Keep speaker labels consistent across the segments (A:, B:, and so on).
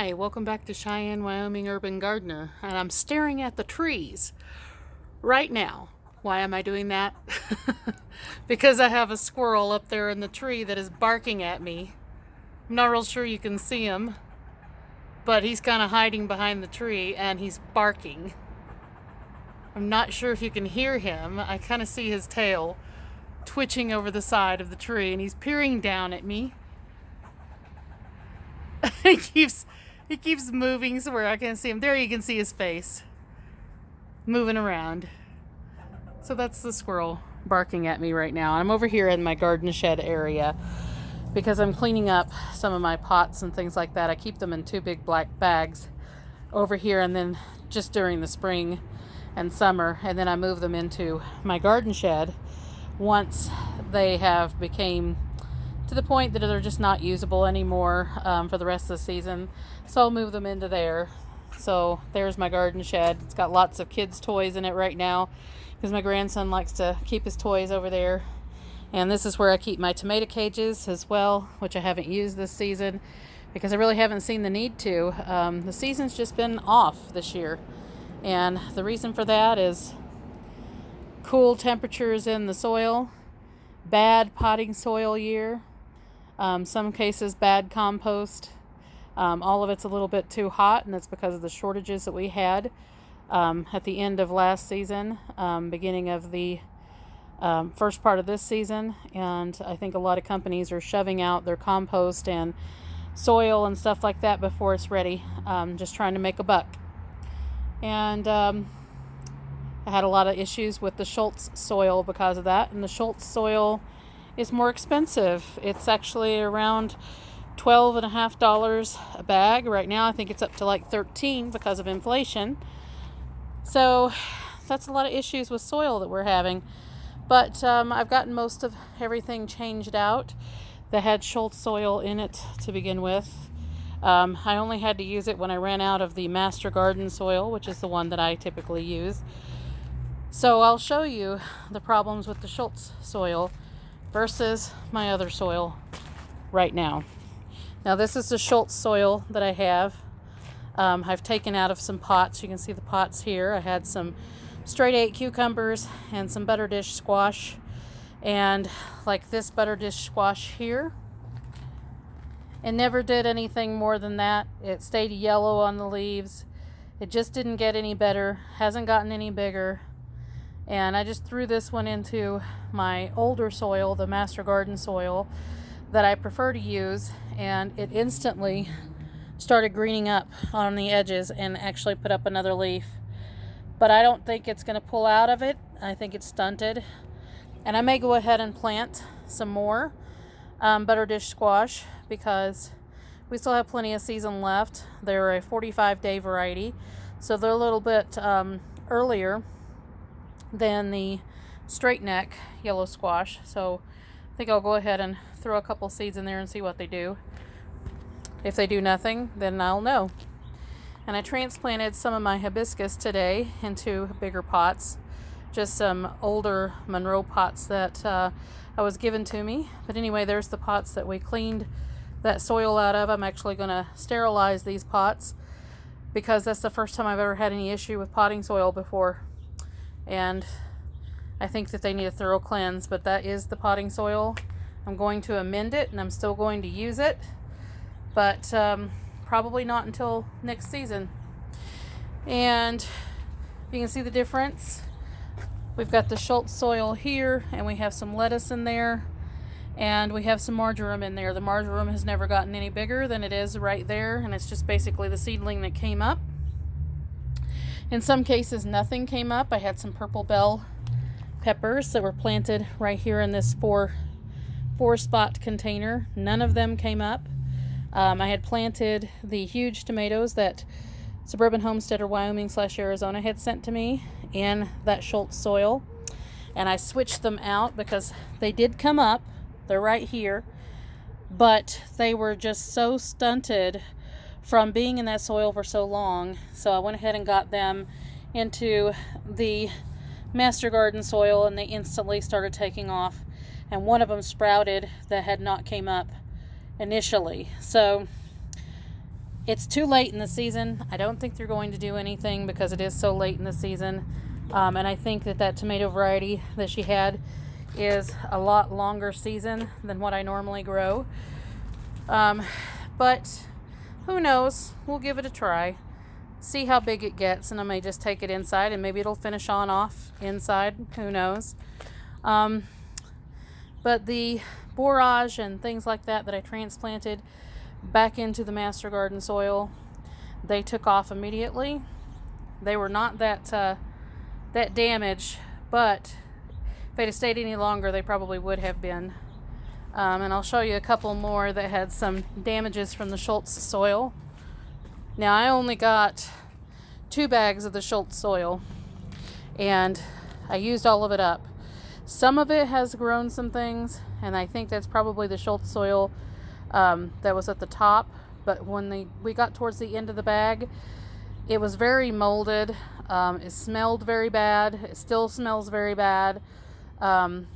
A: Hi, welcome back to Cheyenne, Wyoming Urban Gardener, and I'm staring at the trees right now. Why am I doing that? Because I have a squirrel up there in the tree that is barking at me. I'm not real sure you can see him, but he's kind of hiding behind the tree and he's barking. I'm not sure if you can hear him. I kind of see his tail twitching over the side of the tree and he's peering down at me. he keeps moving so where I can't see him. There you can see his face moving around. So that's the squirrel barking at me right now. I'm over here in my garden shed area because I'm cleaning up some of my pots and things like that. I keep them in 2 big black bags over here, and then just during the spring and summer, and then I move them into my garden shed once they have became to the point that they're just not usable anymore for the rest of the season. So I'll move them into there. So there's my garden shed. It's got lots of kids' toys in it right now because my grandson likes to keep his toys over there. And this is where I keep my tomato cages as well, which I haven't used this season because I really haven't seen the need to. The season's just been off this year. And the reason for that is cool temperatures in the soil, bad potting soil year, some cases bad compost. All of it's a little bit too hot, and that's because of the shortages that we had at the end of last season, beginning of the first part of this season. And I think a lot of companies are shoving out their compost and soil and stuff like that before it's ready, just trying to make a buck. And I had a lot of issues with the Schultz soil because of that, and the Schultz soil is more expensive. It's actually around $12.50 a bag. Right now I think it's up to like $13 because of inflation. So that's a lot of issues with soil that we're having. But I've gotten most of everything changed out that had Schultz soil in it to begin with. I only had to use it when I ran out of the Master Garden soil, which is the one that I typically use. So I'll show you the problems with the Schultz soil versus my other soil right now. Now this is the Schultz soil that I have. I've taken out of some pots. You can see the pots here. I had some straight 8 cucumbers and some butter dish squash. And like this butter dish squash here. It never did anything more than that. It stayed yellow on the leaves. It just didn't get any better. Hasn't gotten any bigger. And I just threw this one into my older soil, the Master Garden soil that I prefer to use, and it instantly started greening up on the edges and actually put up another leaf. But I don't think it's going to pull out of it. I think it's stunted. And I may go ahead and plant some more butter dish squash because we still have plenty of season left. They're a 45-day variety, so they're a little bit earlier than the straight neck yellow squash. So I think I'll go ahead and throw a couple seeds in there and see what they do. If they do nothing, then I'll know. And I transplanted some of my hibiscus today into bigger pots, just some older Monroe pots that I was given to me. But anyway, there's the pots that we cleaned that soil out of. I'm actually going to sterilize these pots because that's the first time I've ever had any issue with potting soil before. And I think that they need a thorough cleanse, but that is the potting soil. I'm going to amend it, and I'm still going to use it, but probably not until next season. And you can see the difference. We've got the Schultz soil here, and we have some lettuce in there, and we have some marjoram in there. The marjoram has never gotten any bigger than it is right there, and it's just basically the seedling that came up. In some cases, nothing came up. I had some purple bell peppers that were planted right here in this four spot container. None of them came up. I had planted the huge tomatoes that Suburban Homestead or Wyoming / Arizona had sent to me in that Schultz soil, and I switched them out because they did come up. They're right here, but they were just so stunted from being in that soil for so long. So I went ahead and got them into the Master Garden soil, and they instantly started taking off. And one of them sprouted that had not came up initially. So It's too late in the season. I don't think they're going to do anything because it is so late in the season. And I think that tomato variety that she had is a lot longer season than what I normally grow. But who knows? We'll give it a try. See how big it gets, and I may just take it inside and maybe it'll finish on off inside. Who knows? But the borage and things like that I transplanted back into the master garden soil, they took off immediately. They were not that damaged, but if they'd have stayed any longer, they probably would have been. And I'll show you a couple more that had some damages from the Schultz soil. Now, I only got 2 bags of the Schultz soil, and I used all of it up. Some of it has grown some things, and I think that's probably the Schultz soil that was at the top. But when we got towards the end of the bag, it was very molded. It smelled very bad. It still smells very bad, and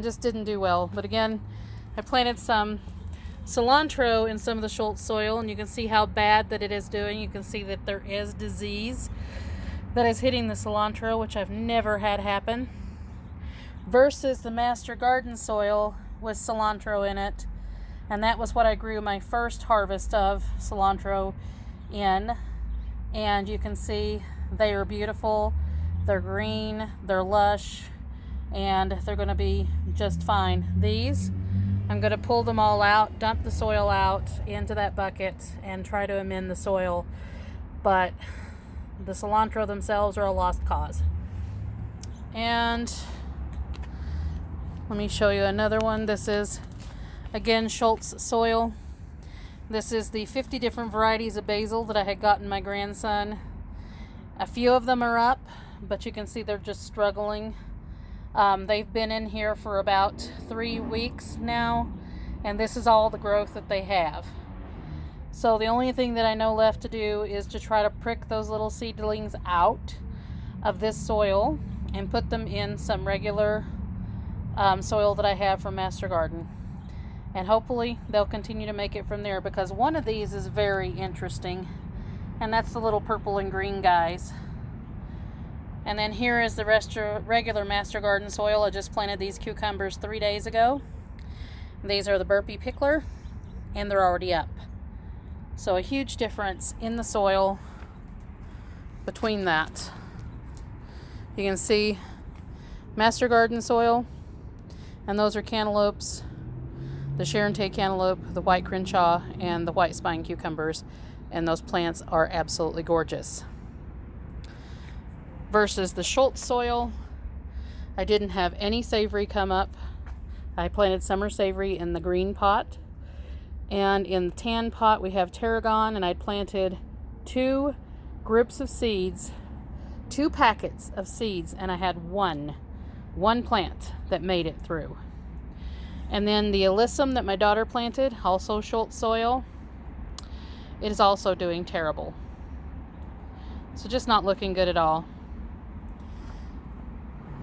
A: just didn't do well. But again, I planted some cilantro in some of the Schultz soil, and you can see how bad that it is doing. You can see that there is disease that is hitting the cilantro, which I've never had happen, versus the master garden soil with cilantro in it. And that was what I grew my first harvest of cilantro in. And you can see they are beautiful. They're green, they're lush, and they're going to be just fine. These, I'm going to pull them all out, dump the soil out into that bucket, and try to amend the soil. But the cilantro themselves are a lost cause. And let me show you another one. This is, again, Schultz soil. This is the 50 different varieties of basil that I had gotten my grandson. A few of them are up, but you can see they're just struggling. They've been in here for about 3 weeks now, and this is all the growth that they have. So the only thing that I know left to do is to try to prick those little seedlings out of this soil and put them in some regular soil that I have from Master Garden. And hopefully they'll continue to make it from there, because one of these is very interesting, and that's the little purple and green guys. And then here is the regular Master Garden soil. I just planted these cucumbers 3 days ago. These are the burpee pickler, and they're already up. So a huge difference in the soil between that. You can see Master Garden soil, and those are cantaloupes, the Sharonte cantaloupe, the white Crenshaw, and the white spine cucumbers, and those plants are absolutely gorgeous. Versus the Schultz soil, I didn't have any savory come up. I planted summer savory in the green pot, and in the tan pot we have tarragon, and I planted 2 groups of seeds, 2 packets of seeds, and I had one plant that made it through. And then the alyssum that my daughter planted, also Schultz soil, it is also doing terrible. So just not looking good at all.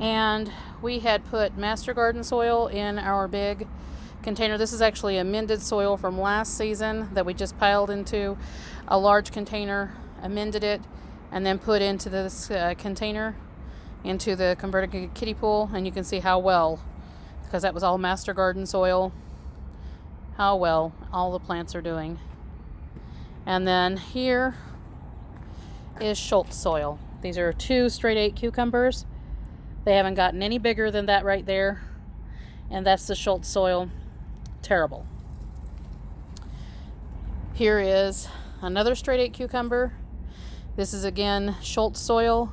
A: And we had put Master Garden soil in our big container. This is actually amended soil from last season that we just piled into a large container, amended it, and then put into this container, into the converted kiddie pool. And you can see how well, because that was all Master Garden soil, how well all the plants are doing. And then here is Schultz soil. These are 2 straight 8 cucumbers. They haven't gotten any bigger than that right there. And that's the Schultz soil. Terrible. Here is another straight 8 cucumber. This is again Schultz soil.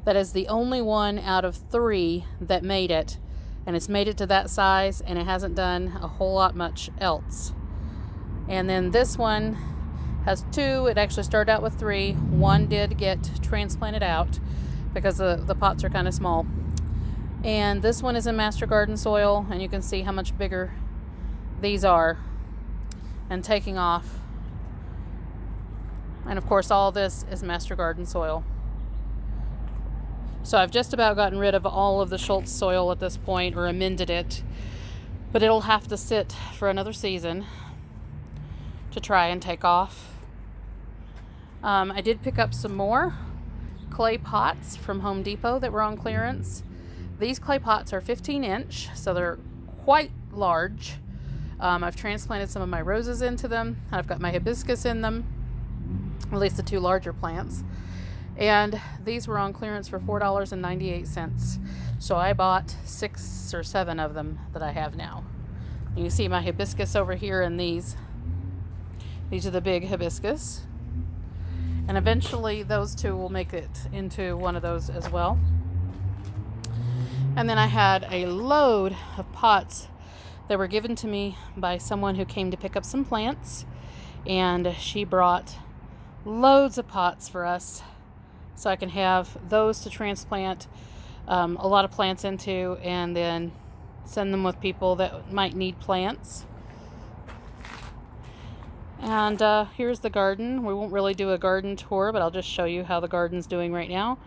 A: That is the only one out of 3 that made it. And it's made it to that size, and it hasn't done a whole lot much else. And then this one has 2. It actually started out with 3. 1 did get transplanted out because the pots are kind of small. And this one is in Master Garden soil, and you can see how much bigger these are and taking off. And of course all this is Master Garden soil. So I've just about gotten rid of all of the Schultz soil at this point, or amended it, but it'll have to sit for another season to try and take off. I did pick up some more clay pots from Home Depot that were on clearance. These clay pots are 15-inch, so they're quite large. I've transplanted some of my roses into them. I've got my hibiscus in them, at least the two larger plants. And these were on clearance for $4.98. So I bought 6 or 7 of them that I have now. You can see my hibiscus over here and these. These are the big hibiscus. And eventually those two will make it into one of those as well. And then I had a load of pots that were given to me by someone who came to pick up some plants. And she brought loads of pots for us so I can have those to transplant a lot of plants into, and then send them with people that might need plants. And here's the garden. We won't really do a garden tour, but I'll just show you how the garden's doing right now.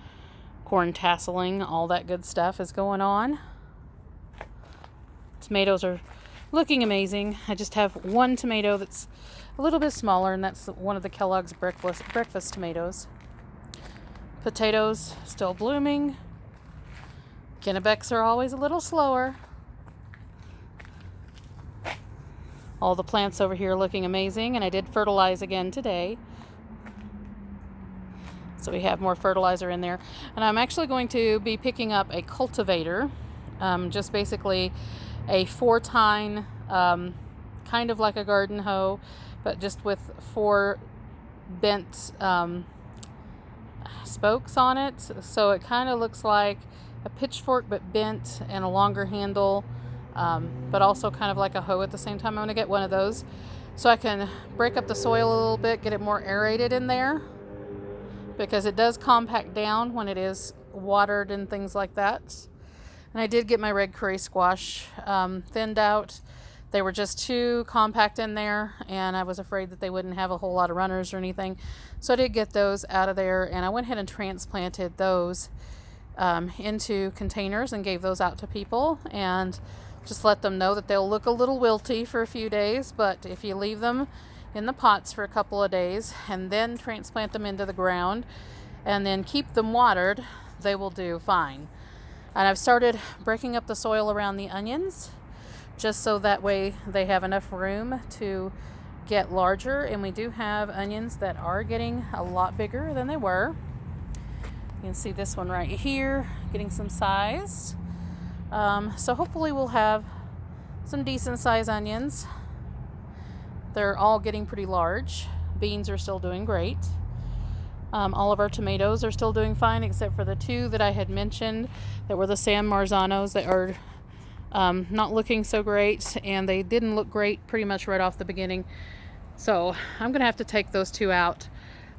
A: Corn tasseling, all that good stuff is going on. Tomatoes are looking amazing. I just have one tomato that's a little bit smaller, and that's one of the Kellogg's breakfast tomatoes. Potatoes still blooming. Kennebecks are always a little slower. All the plants over here looking amazing, and I did fertilize again today. So we have more fertilizer in there. And I'm actually going to be picking up a cultivator, just basically a 4-tine, kind of like a garden hoe, but just with 4 bent spokes on it. So it kind of looks like a pitchfork but bent and a longer handle, but also kind of like a hoe at the same time. I'm going to get one of those so I can break up the soil a little bit, get it more aerated in there, because it does compact down when it is watered and things like that. And I did get my red curry squash thinned out. They were just too compact in there, and I was afraid that they wouldn't have a whole lot of runners or anything. So I did get those out of there, and I went ahead and transplanted those into containers and gave those out to people, and just let them know that they'll look a little wilty for a few days, but if you leave them in the pots for a couple of days and then transplant them into the ground and then keep them watered, they will do fine. And I've started breaking up the soil around the onions, just so that way they have enough room to get larger. And we do have onions that are getting a lot bigger than they were. You can see this one right here getting some size. So hopefully we'll have some decent size onions. They're all getting pretty large. Beans are still doing great. All of our tomatoes are still doing fine, except for the 2 that I had mentioned that were the San Marzanos that are not looking so great, and they didn't look great pretty much right off the beginning. So I'm going to have to take those 2 out.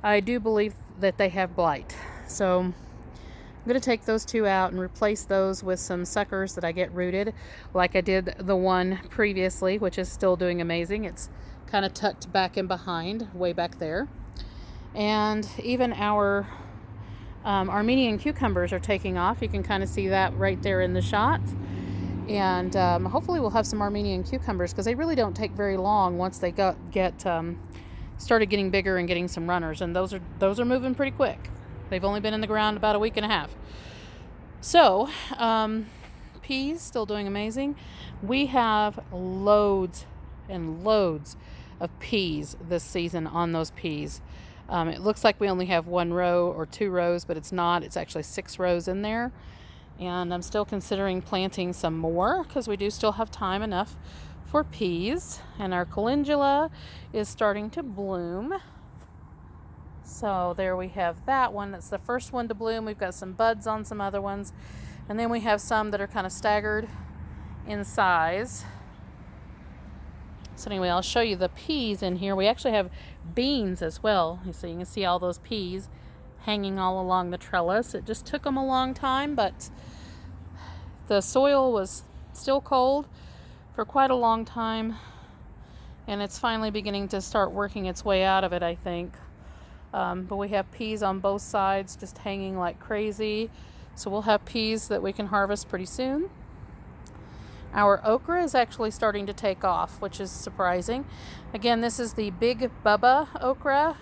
A: I do believe that they have blight. So I'm going to take those 2 out and replace those with some suckers that I get rooted, like I did the one previously, which is still doing amazing. It's kind of tucked back in behind, way back there. And even our Armenian cucumbers are taking off. You can kind of see that right there in the shot. And hopefully we'll have some Armenian cucumbers, because they really don't take very long once they started getting bigger and getting some runners. And those are moving pretty quick. They've only been in the ground about a week and a half. So peas still doing amazing. We have loads and loads of peas this season on those peas. It looks like we only have 1 row or 2 rows, but it's not. It's actually 6 rows in there. And I'm still considering planting some more, because we do still have time enough for peas. And our calendula is starting to bloom. So there we have that one. That's the first one to bloom. We've got some buds on some other ones. And then we have some that are kind of staggered in size. So anyway, I'll show you the peas in here. We actually have beans as well. So you can see all those peas hanging all along the trellis. It just took them a long time, but the soil was still cold for quite a long time, and it's finally beginning to start working its way out of it, I think. But we have peas on both sides just hanging like crazy. So we'll have peas that we can harvest pretty soon. Our okra is actually starting to take off, which is surprising. Again, this is the Big Bubba okra,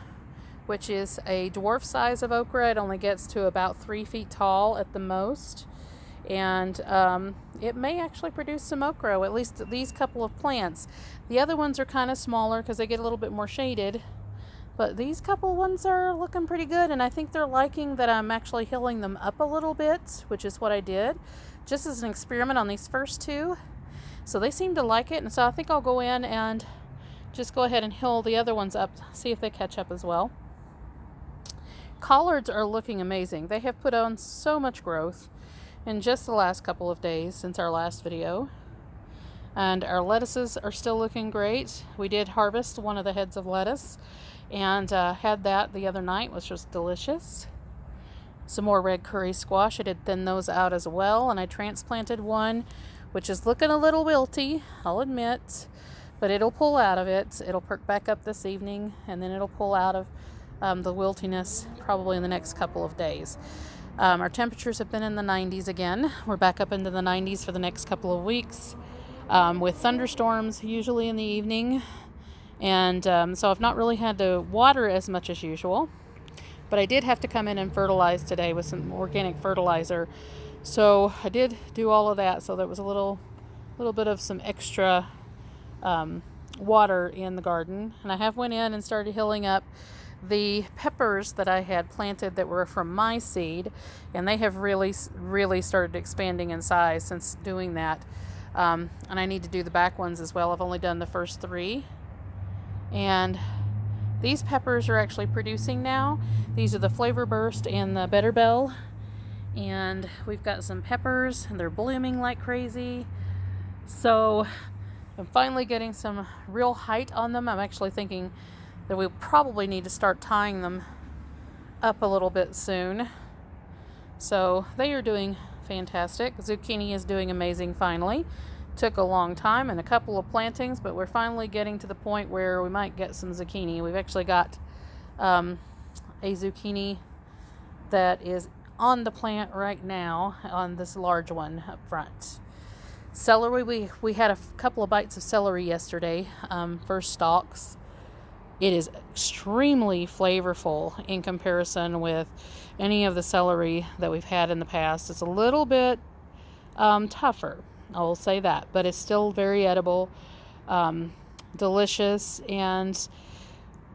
A: which is a dwarf size of okra. It only gets to about 3 feet tall at the most. And it may actually produce some okra, at least these couple of plants. The other ones are kind of smaller because they get a little bit more shaded. But these couple ones are looking pretty good, and I think they're liking that I'm actually hilling them up a little bit, which is what I did, just as an experiment on these first two. So they seem to like it, and so I think I'll go in and just go ahead and hill the other ones up, see if they catch up as well. Collards are looking amazing. They have put on so much growth in just the last couple of days since our last video. And our lettuces are still looking great. We did harvest one of the heads of lettuce and had that the other night, which was delicious. Some more red curry squash. I did thin those out as well, and I transplanted one, which is looking a little wilty, I'll admit, but it'll pull out of it. It'll perk back up this evening, and then it'll pull out of the wiltiness probably in the next couple of days. Our temperatures have been in the 90s again. We're back up into the 90s for the next couple of weeks, with thunderstorms usually in the evening. And so I've not really had to water as much as usual, but I did have to come in and fertilize today with some organic fertilizer. So I did do all of that, so there was a little bit of some extra water in the garden. And I have went in and started hilling up the peppers that I had planted that were from my seed, and they have really started expanding in size since doing that. And I need to do the back ones as well. I've only done the first 3. And these peppers are actually producing now. These are the Flavor Burst and the Better Bell. And we've got some peppers, and they're blooming like crazy. So I'm finally getting some real height on them. I'm actually thinking that we probably need to start tying them up a little bit soon. So they are doing fantastic. Zucchini is doing amazing finally. Took a long time and a couple of plantings, but we're finally getting to the point where we might get some zucchini. We've actually got a zucchini that is on the plant right now, on this large one up front. Celery, we had a couple of bites of celery yesterday, first stalks. It is extremely flavorful in comparison with any of the celery that we've had in the past. It's a little bit tougher, I will say that, but it's still very edible, delicious, and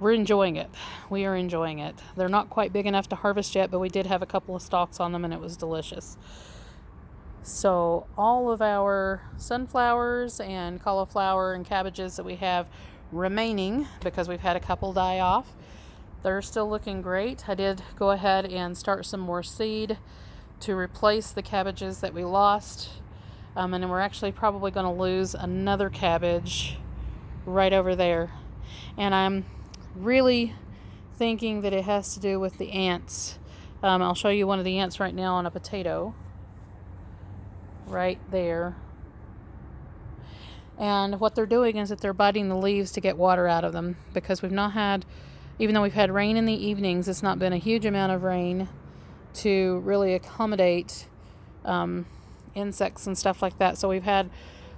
A: we're enjoying it. We are enjoying it. They're not quite big enough to harvest yet, but we did have a couple of stalks on them, and it was delicious. So all of our sunflowers and cauliflower and cabbages that we have remaining, because we've had a couple die off, they're still looking great. I did go ahead and start some more seed to replace the cabbages that we lost. And then we're actually probably going to lose another cabbage right over there. And I'm really thinking that it has to do with the ants. I'll show you one of the ants right now on a potato. Right there. And what they're doing is that they're biting the leaves to get water out of them, because we've not had, even though we've had rain in the evenings, it's not been a huge amount of rain to really accommodate insects and stuff like that. So we've had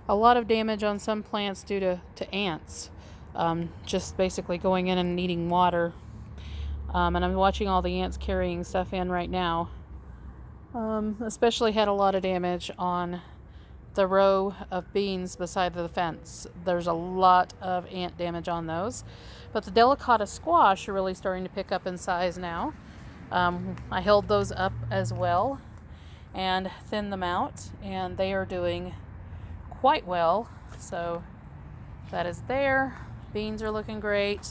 A: a lot of damage on some plants due to ants, just basically going in and needing water. And I'm watching all the ants carrying stuff in right now. Especially had a lot of damage on the row of beans beside the fence. There's a lot of ant damage on those. But the delicata squash are really starting to pick up in size now. I held those up as well and thinned them out, and they are doing quite well. So that is there. Beans are looking great,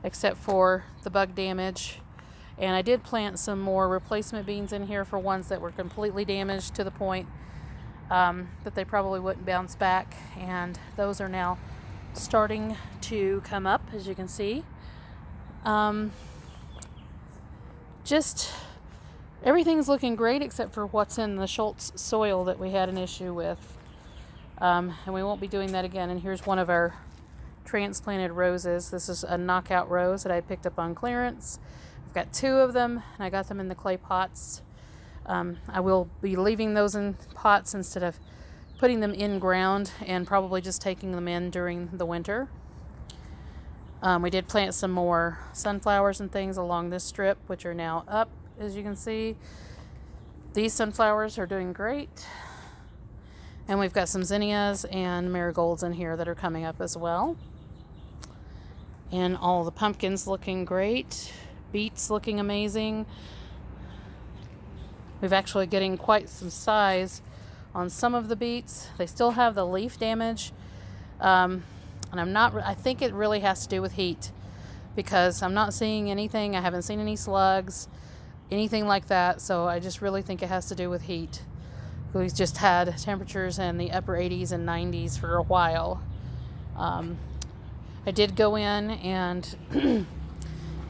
A: except for the bug damage. And I did plant some more replacement beans in here for ones that were completely damaged to the point that they probably wouldn't bounce back. And those are now starting to come up, as you can see. Just everything's looking great except for what's in the Schultz soil that we had an issue with. And we won't be doing that again. And here's one of our transplanted roses. This is a knockout rose that I picked up on clearance. I've got 2 of them, and I got them in the clay pots. I will be leaving those in pots instead of putting them in ground, and probably just taking them in during the winter. We did plant some more sunflowers and things along this strip, which are now up, as you can see. These sunflowers are doing great. And we've got some zinnias and marigolds in here that are coming up as well. And all the pumpkins looking great. Beets looking amazing. We've actually getting quite some size on some of the beets. They still have the leaf damage. And I think it really has to do with heat, because I'm not seeing anything. I haven't seen any slugs, anything like that. So I just really think it has to do with heat. We've just had temperatures in the upper 80s and 90s for a while. I did go in and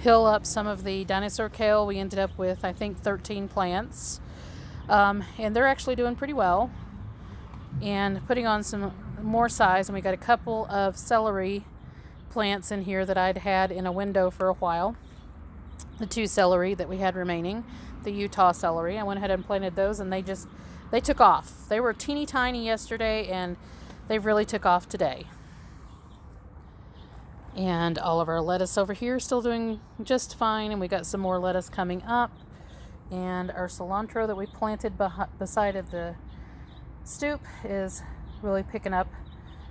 A: hill up some of the dinosaur kale. We ended up with, I think, 13 plants. And they're actually doing pretty well. And putting on some more size. And we got a couple of celery plants in here that I'd had in a window for a while. The 2 celery that we had remaining. The Utah celery. I went ahead and planted those, and they took off. They were teeny tiny yesterday, and they really took off today. And all of our lettuce over here is still doing just fine, and we got some more lettuce coming up. And our cilantro that we planted beside of the stoop is really picking up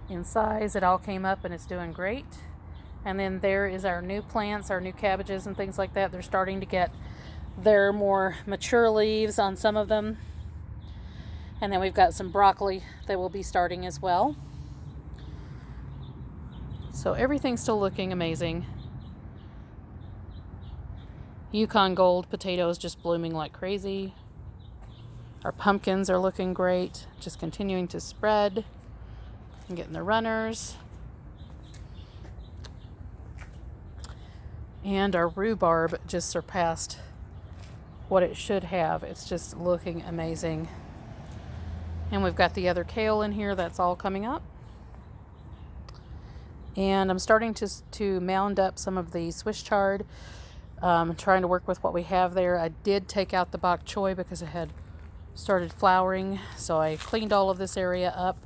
A: in size. It all came up and it's doing great. And then there is our new plants, our new cabbages and things like that. They're starting to get their more mature leaves on some of them. And then we've got some broccoli that will be starting as well. So everything's still looking amazing. Yukon Gold potatoes just blooming like crazy. Our pumpkins are looking great, just continuing to spread and getting the runners. And our rhubarb just surpassed what it should have. It's just looking amazing. And we've got the other kale in here that's all coming up. And I'm starting to mound up some of the Swiss chard, trying to work with what we have there. I did take out the bok choy because it had started flowering, so I cleaned all of this area up.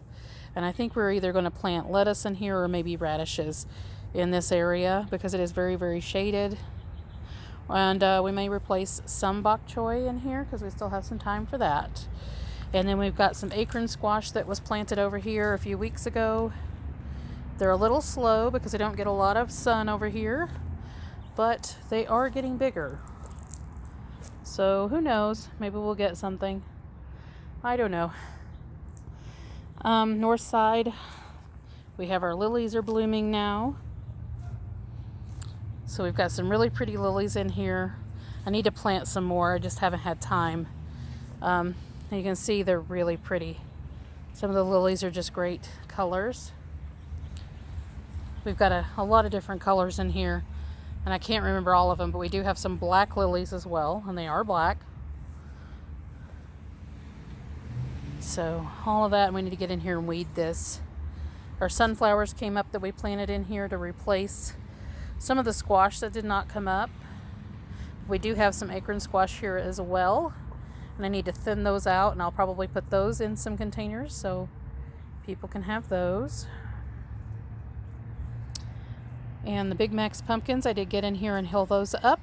A: And I think we're either going to plant lettuce in here or maybe radishes in this area because it is very, very shaded. And we may replace some bok choy in here because we still have some time for that. And then we've got some acorn squash that was planted over here a few weeks ago. They're a little slow because they don't get a lot of sun over here, but they are getting bigger. So who knows? Maybe we'll get something. I don't know. North side, we have our lilies are blooming now. So we've got some really pretty lilies in here. I need to plant some more. I just haven't had time. And you can see they're really pretty. Some of the lilies are just great colors. We've got a lot of different colors in here, and I can't remember all of them, but we do have some black lilies as well, and they are black. So all of that, and we need to get in here and weed this. Our sunflowers came up that we planted in here to replace some of the squash that did not come up. We do have some acorn squash here as well, and I need to thin those out, and I'll probably put those in some containers so people can have those. And the Big Max pumpkins, I did get in here and hill those up.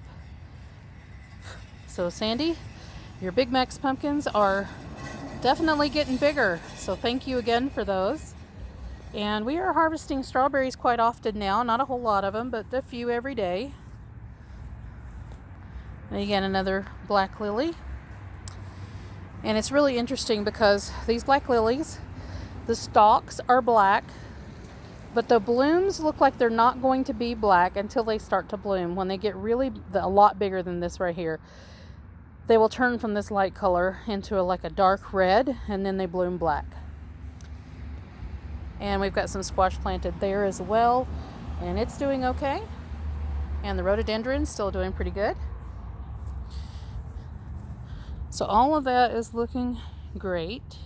A: So Sandy, your Big Max pumpkins are definitely getting bigger. So thank you again for those. And we are harvesting strawberries quite often now. Not a whole lot of them, but a few every day. And again, another black lily. And it's really interesting because these black lilies, the stalks are black, but the blooms look like they're not going to be black until they start to bloom. When they get really a lot bigger than this right here, they will turn from this light color into like a dark red, and then they bloom black. And we've got some squash planted there as well, and it's doing okay. And the rhododendron's still doing pretty good. So all of that is looking great.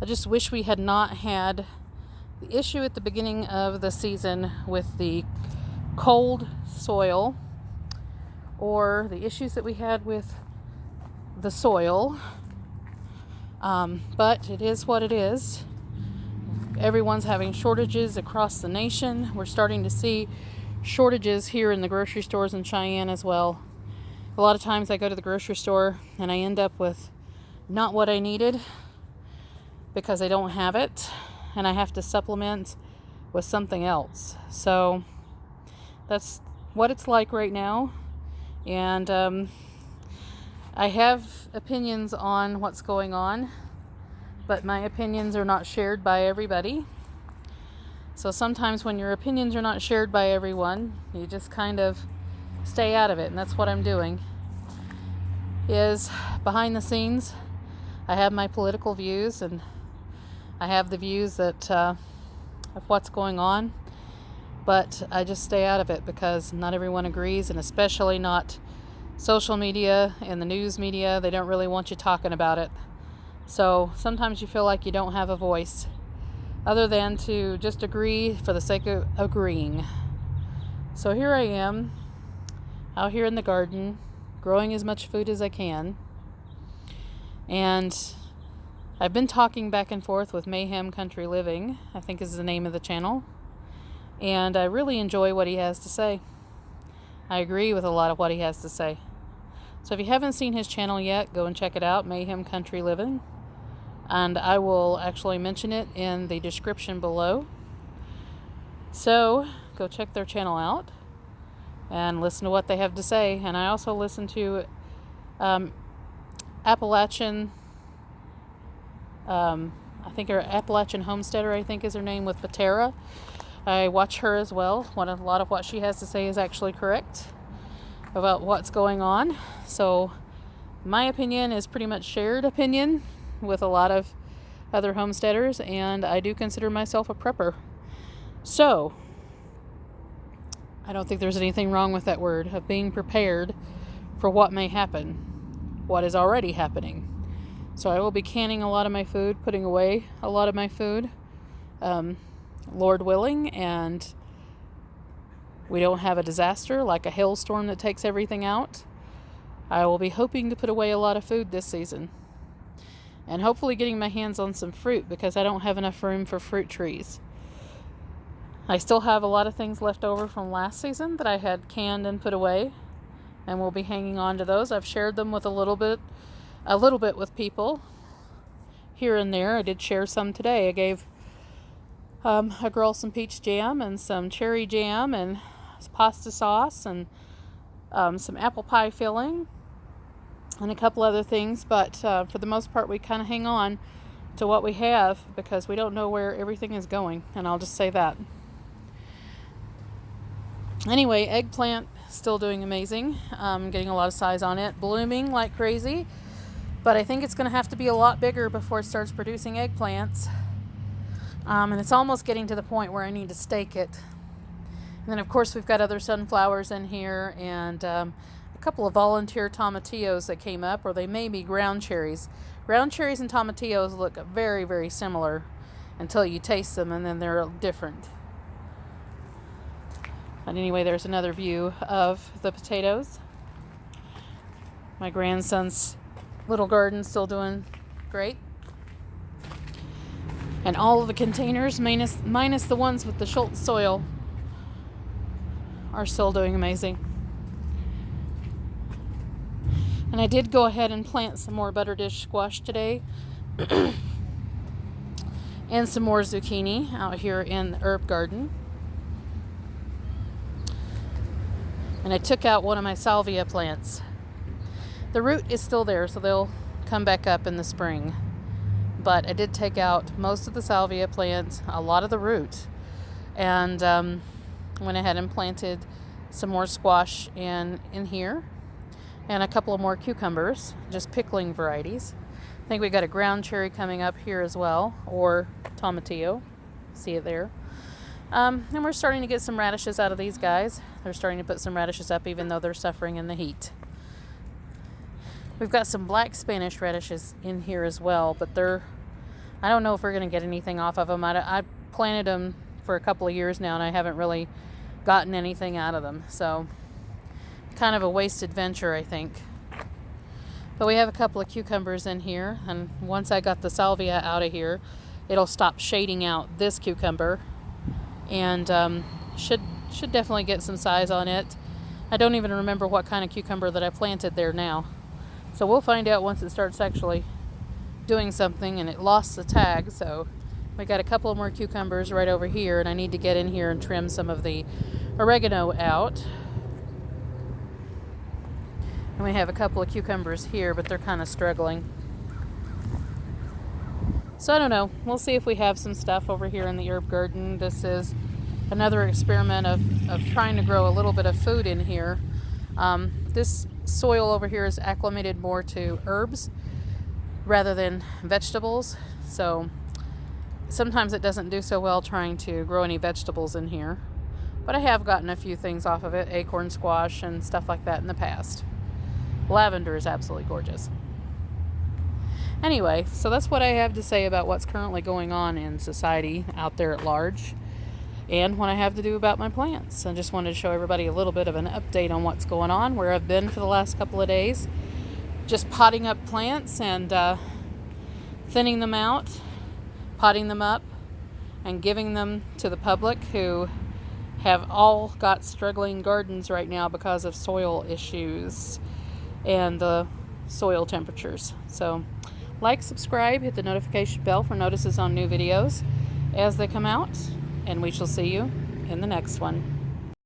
A: I just wish we had not had the issue at the beginning of the season with the cold soil, or the issues that we had with the soil. But it is what it is. Everyone's having shortages across the nation. We're starting to see shortages here in the grocery stores in Cheyenne as well. A lot of times I go to the grocery store and I end up with not what I needed because I don't have it, and I have to supplement with something else. So that's what it's like right now. And I have opinions on what's going on, but my opinions are not shared by everybody. So sometimes when your opinions are not shared by everyone, you just kind of stay out of it. And that's what I'm doing. Is behind the scenes, I have my political views, and I have the views that of what's going on, but I just stay out of it because not everyone agrees, and especially not social media and the news media. They don't really want you talking about it. So sometimes you feel like you don't have a voice other than to just agree for the sake of agreeing. So here I am out here in the garden growing as much food as I can, and I've been talking back and forth with Mayhem Country Living, I think is the name of the channel, and I really enjoy what he has to say. I agree with a lot of what he has to say. So if you haven't seen his channel yet, go and check it out, Mayhem Country Living, and I will actually mention it in the description below. So go check their channel out and listen to what they have to say. And I also listen to Appalachian Appalachian Homesteader, I think is her name, with Patera. I watch her as well. A lot of what she has to say is actually correct about what's going on. So my opinion is pretty much shared opinion with a lot of other homesteaders, and I do consider myself a prepper. So I don't think there's anything wrong with that word, of being prepared for what may happen, what is already happening. So I will be canning a lot of my food, putting away a lot of my food, Lord willing, and we don't have a disaster like a hailstorm that takes everything out. I will be hoping to put away a lot of food this season, and hopefully getting my hands on some fruit because I don't have enough room for fruit trees. I still have a lot of things left over from last season that I had canned and put away, and we'll be hanging on to those. I've shared them with a little bit with people here and there. I did share some today. I gave a girl some peach jam and some cherry jam and pasta sauce and some apple pie filling and a couple other things, but for the most part we kind of hang on to what we have because we don't know where everything is going, and I'll just say that. Anyway, eggplant still doing amazing. Getting a lot of size on it, blooming like crazy, but I think it's going to have to be a lot bigger before it starts producing eggplants. And it's almost getting to the point where I need to stake it. And then of course we've got other sunflowers in here, and a couple of volunteer tomatillos that came up, or they may be ground cherries. Ground cherries and tomatillos look very, very similar until you taste them, and then they're different. But anyway, there's another view of the potatoes. My grandson's little garden still doing great. And all of the containers, minus the ones with the Schultz soil, are still doing amazing. And I did go ahead and plant some more butter dish squash today. And some more zucchini out here in the herb garden. And I took out one of my salvia plants. The root is still there, so they'll come back up in the spring. But I did take out most of the salvia plants, a lot of the root, and went ahead and planted some more squash in here, and a couple of more cucumbers, just pickling varieties. I think we got a ground cherry coming up here as well, or tomatillo. See it there. And we're starting to get some radishes out of these guys. They're starting to put some radishes up even though they're suffering in the heat. We've got some black Spanish radishes in here as well, but I don't know if we're going to get anything off of them. I planted them for a couple of years now, and I haven't really gotten anything out of them. So, kind of a wasted venture, I think. But we have a couple of cucumbers in here, and once I got the salvia out of here, it'll stop shading out this cucumber, and should should definitely get some size on it. I don't even remember what kind of cucumber that I planted there now. So we'll find out once it starts actually doing something, and it lost the tag. So we got a couple more cucumbers right over here, and I need to get in here and trim some of the oregano out. And we have a couple of cucumbers here, but they're kind of struggling. So I don't know. We'll see if we have some stuff over here in the herb garden. This is another experiment of trying to grow a little bit of food in here. This soil over here is acclimated more to herbs rather than vegetables. So sometimes it doesn't do so well trying to grow any vegetables in here. But I have gotten a few things off of it, acorn squash and stuff like that in the past. Lavender is absolutely gorgeous. Anyway, so that's what I have to say about what's currently going on in society out there at large, and what I have to do about my plants. I just wanted to show everybody a little bit of an update on what's going on, where I've been for the last couple of days. Just potting up plants and thinning them out, potting them up, and giving them to the public who have all got struggling gardens right now because of soil issues and the soil temperatures. So like, subscribe, hit the notification bell for notices on new videos as they come out, and we shall see you in the next one.